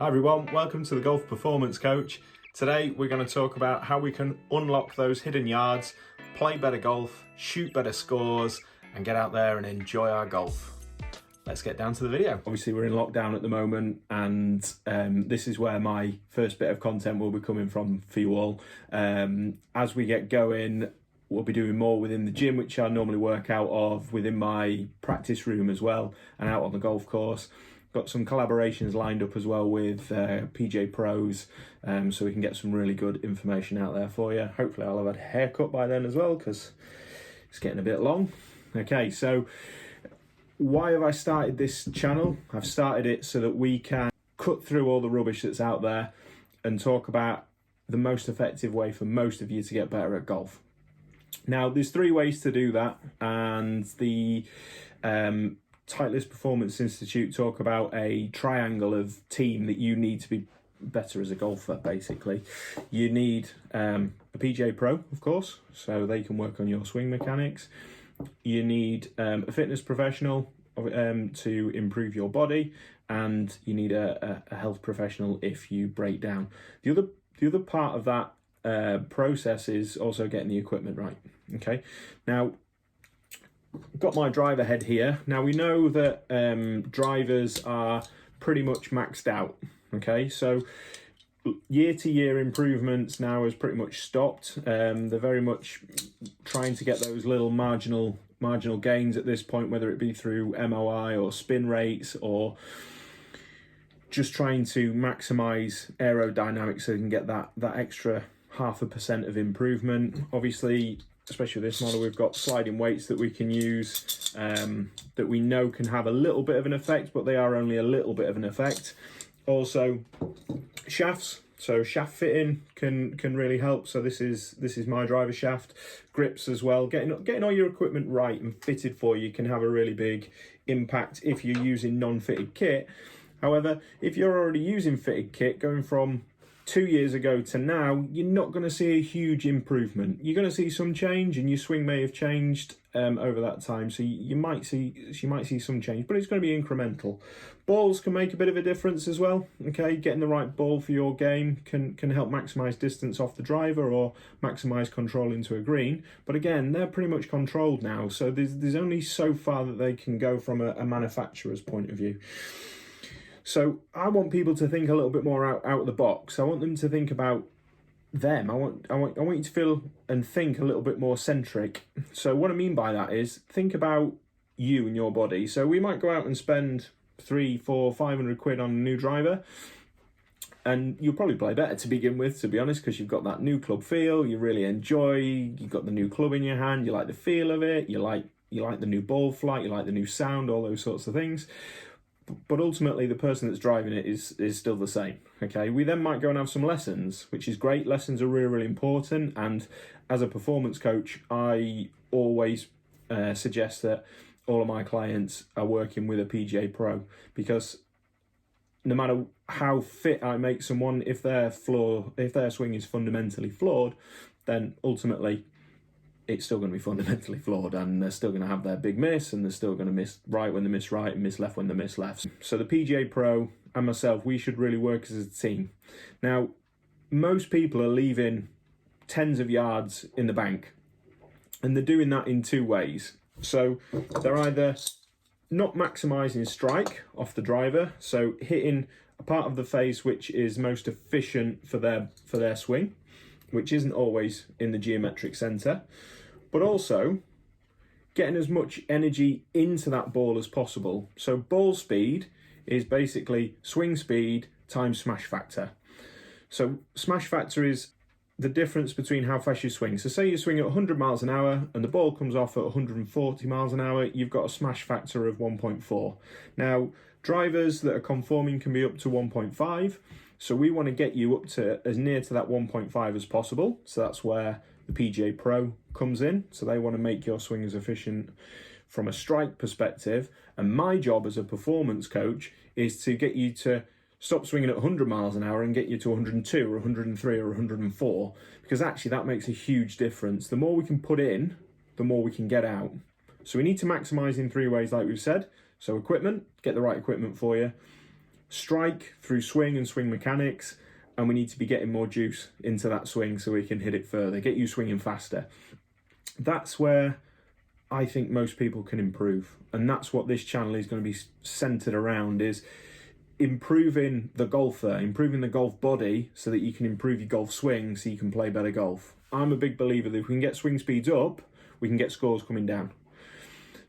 Hi everyone, welcome to the Golf Performance Coach. Today we're going to talk about how we can unlock those hidden yards, play better golf, shoot better scores, and get out there and enjoy our golf. Let's get down to the video. Obviously we're in lockdown at the moment, and this is where my first bit of content will be coming from for you all. As we get going, we'll be doing more within the gym, which I normally work out of, within my practice room as well, and out on the golf course. Got some collaborations lined up as well with PGA Pros, so we can get some really good information out there for you. Hopefully I'll have had a haircut by then as well, because it's getting a bit long. Okay, so why have I started this channel? I've started it so that we can cut through all the rubbish that's out there and talk about the most effective way for most of you to get better at golf. Now, there's 3 ways to do that, and the Titleist Performance Institute talk about a triangle of team that you need to be better as a golfer. Basically, you need a PGA Pro, of course, so they can work on your swing mechanics. You need a fitness professional to improve your body, and you need a health professional if you break down. The other part of that process is also getting the equipment right. Okay, now got my driver head here. Now we know that drivers are pretty much maxed out. Okay, so year-to-year improvements now has pretty much stopped. They're very much trying to get those little marginal gains at this point, whether it be through MOI or spin rates, or just trying to maximize aerodynamics so you can get that extra 0.5% of improvement. Obviously, especially with this model, we've got sliding weights that we can use that we know can have a little bit of an effect, but they are only a little bit of an effect. Also, shafts, so shaft fitting can really help. So this is my driver shaft. Grips as well. Getting all your equipment right and fitted for you can have a really big impact if you're using non-fitted kit. However, if you're already using fitted kit, going from 2 years ago to now, you're not going to see a huge improvement. You're going to see some change, and your swing may have changed over that time, so you might see some change, but it's going to be incremental. Balls can make a bit of a difference as well. Okay, getting the right ball for your game can help maximize distance off the driver or maximize control into a green. But again, they're pretty much controlled now, so there's only so far that they can go from a manufacturer's point of view. So I want people to think a little bit more out of the box. I want them to think about them. I want you to feel and think a little bit more centric. So what I mean by that is, think about you and your body. So we might go out and spend 300, 400, 500 quid on a new driver, and you'll probably play better to begin with, to be honest, because you've got that new club feel, you really enjoy, you've got the new club in your hand, you like the feel of it, you like the new ball flight, you like the new sound, all those sorts of things. But ultimately, the person that's driving it is still the same. Okay, we then might go and have some lessons, which is great. Lessons are really, really important. And as a performance coach, I always suggest that all of my clients are working with a PGA Pro, because no matter how fit I make someone, if their swing is fundamentally flawed, then ultimately it's still going to be fundamentally flawed, and they're still going to have their big miss, and they're still going to miss right when they miss right and miss left when they miss left. So the PGA Pro and myself, we should really work as a team. Now, most people are leaving tens of yards in the bank, and they're doing that in 2 ways. So they're either not maximising strike off the driver, so hitting a part of the face which is most efficient for their swing, which isn't always in the geometric centre, but also getting as much energy into that ball as possible. So ball speed is basically swing speed times smash factor. So smash factor is the difference between how fast you swing. So say you swing at 100 miles an hour and the ball comes off at 140 miles an hour, you've got a smash factor of 1.4. Now, drivers that are conforming can be up to 1.5. So we want to get you up to as near to that 1.5 as possible. So that's where the PGA Pro comes in. So they want to make your swing as efficient from a strike perspective. And my job as a performance coach is to get you to stop swinging at 100 miles an hour and get you to 102 or 103 or 104, because actually that makes a huge difference. The more we can put in, the more we can get out. So we need to maximize in 3 ways, like we've said. So equipment, get the right equipment for you. strike through swing and swing mechanics, and we need to be getting more juice into that swing so we can hit it further, get you swinging faster. That's where I think most people can improve, and that's what this channel is going to be centered around, is improving the golfer, improving the golf body so that you can improve your golf swing so you can play better golf. I'm a big believer that if we can get swing speeds up, we can get scores coming down.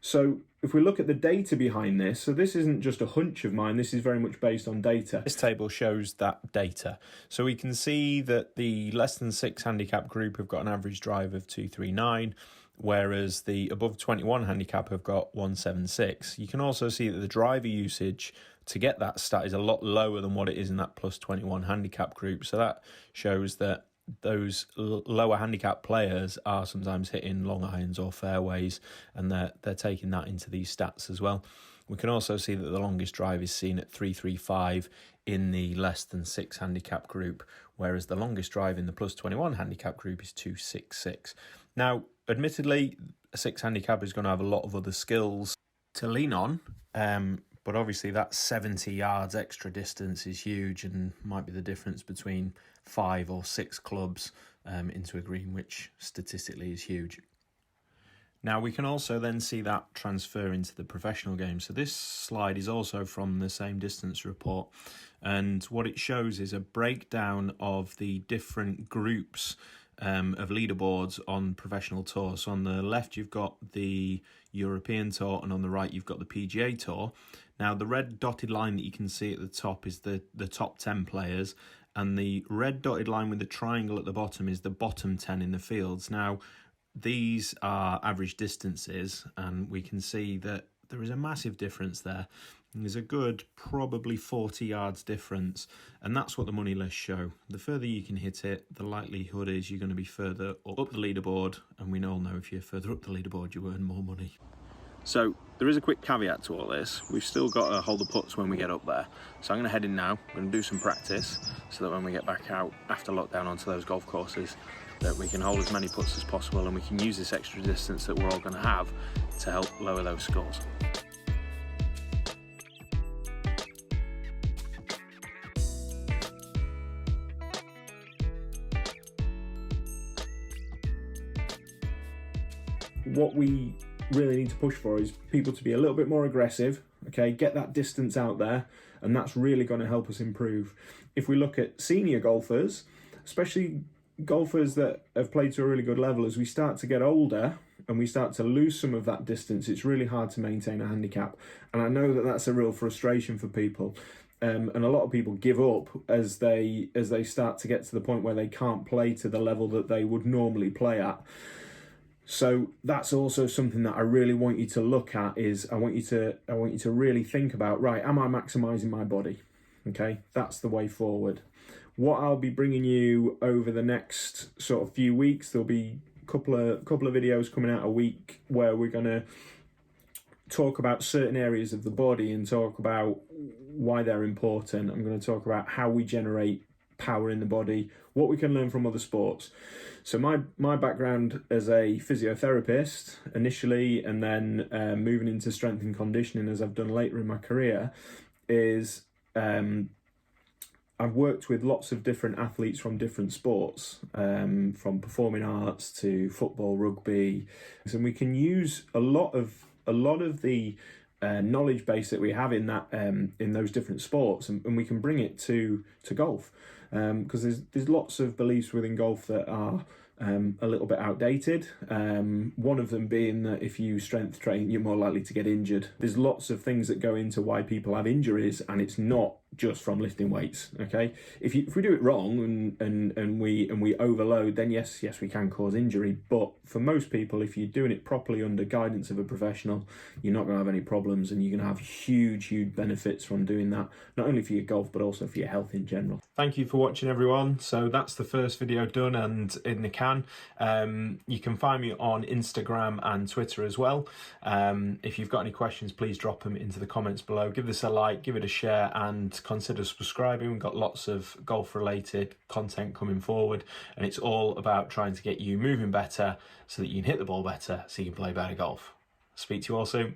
So if we look at the data behind this, so this isn't just a hunch of mine, this is very much based on data. This table shows that data. So we can see that the less than 6 handicap group have got an average drive of 239, whereas the above 21 handicap have got 176. You can also see that the driver usage to get that stat is a lot lower than what it is in that plus 21 handicap group. So that shows that those lower handicap players are sometimes hitting long irons or fairways, and they're taking that into these stats as well. We can also see that the longest drive is seen at 335 in the less than 6 handicap group, whereas the longest drive in the plus 21 handicap group is 266. Now, admittedly, a 6 handicap is going to have a lot of other skills to lean on, but obviously that 70 yards extra distance is huge and might be the difference between 5 or 6 clubs into a green, which statistically is huge. Now we can also then see that transfer into the professional game. So this slide is also from the same distance report, and what it shows is a breakdown of the different groups of leaderboards on professional tours. So on the left you've got the European Tour, and on the right you've got the PGA Tour. Now the red dotted line that you can see at the top is the top 10 players, and the red dotted line with the triangle at the bottom is the bottom 10 in the fields. Now these are average distances, and we can see that there is a massive difference there. There's a good probably 40 yards difference, and that's what the money lists show. The further you can hit it, the likelihood is you're going to be further up the leaderboard, and we all know if you're further up the leaderboard you earn more money. So there is a quick caveat to all this. We've still got to hold the putts when we get up there. So I'm going to head in now, I'm going to do some practice so that when we get back out after lockdown onto those golf courses, that we can hold as many putts as possible, and we can use this extra distance that we're all going to have to help lower those scores. What we really need to push for is people to be a little bit more aggressive, okay, get that distance out there, and that's really going to help us improve. If we look at senior golfers, especially golfers that have played to a really good level, as we start to get older and we start to lose some of that distance, it's really hard to maintain a handicap. And I know that that's a real frustration for people. And a lot of people give up as they start to get to the point where they can't play to the level that they would normally play at. So that's also something that I really want you to look at. Is I want you to really think about, right, am I maximizing my body? Okay, that's the way forward. What I'll be bringing you over the next sort of few weeks, there'll be a couple of videos coming out a week where we're going to talk about certain areas of the body and talk about why they're important. I'm going to talk about how we generate power in the body, what we can learn from other sports. So my background as a physiotherapist initially, and then moving into strength and conditioning as I've done later in my career, is I've worked with lots of different athletes from different sports, from performing arts to football, rugby, and we can use a lot of the knowledge base that we have in that in those different sports, and we can bring it to golf, because there's lots of beliefs within golf that are a little bit outdated. One of them being that if you strength train, you're more likely to get injured. There's lots of things that go into why people have injuries, and it's not just from lifting weights. Okay, if we do it wrong and we overload, then yes we can cause injury. But for most people, if you're doing it properly under guidance of a professional, you're not going to have any problems, and you're going to have huge benefits from doing that, not only for your golf but also for your health in general. Thank you for watching, everyone. So that's the first video done and in the can. You can find me on Instagram and Twitter as well. If you've got any questions, please drop them into the comments below. Give this a like, give it a share, and consider subscribing. We've got lots of golf related content coming forward, and it's all about trying to get you moving better so that you can hit the ball better so you can play better golf. Speak to you all soon.